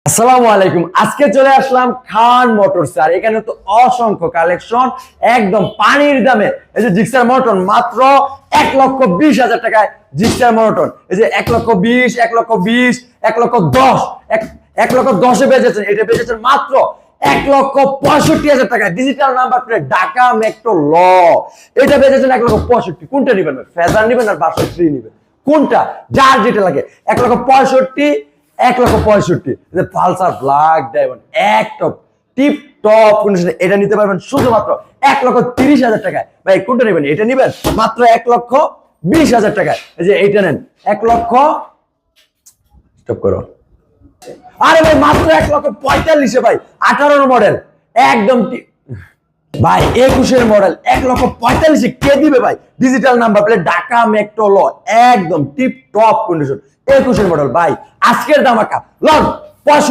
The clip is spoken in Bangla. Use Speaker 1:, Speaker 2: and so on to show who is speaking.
Speaker 1: আসসালামু আলাইকুম। আজকে চলে আসলাম খান মোটরস আর এখানে তো অসংখ্য কালেকশন একদম পানির দামে। এই যে জিক্সার মোটর মাত্র 1,20,000 টাকায় জিক্সার মোটর। এই যে 1,20,000, 1,20,000, 1,10,000, 1,10,000 বেচেছেন। এটা বেচেছেন মাত্র 1,65,000 টাকায়। Digital number plate, Dhaka metro ল। এটা বেচেছেন 1,65,000। কোনটা নিবেন? ফেজার নিবেন আর 503 নিবেন? কোনটা যার যেটা লাগে? 1,65,000, 1,65,000। পালসার ব্ল্যাক ডায়মন্ড একদম টিপ টপ কন্ডিশনে এটা নিতে পারবেন শুধুমাত্র 1,30,000 টাকায়। ভাই কোনটা নেবেন? এটা নেবেন মাত্র 1,20,000 টাকায়। এই যে এইটা নেন 1,00,000। স্টপ করো। আরে ভাই মাত্র 1,45,000 ভাই, 18 মডেল একদম ভাই 21 মডেল 1,45,000 কে দিবে ভাই? Digital number plate, Dhaka metro ল, একদম টিপ টপ কন্ডিশন 21 মডেল ভাই। আজকের দামাকা লন 65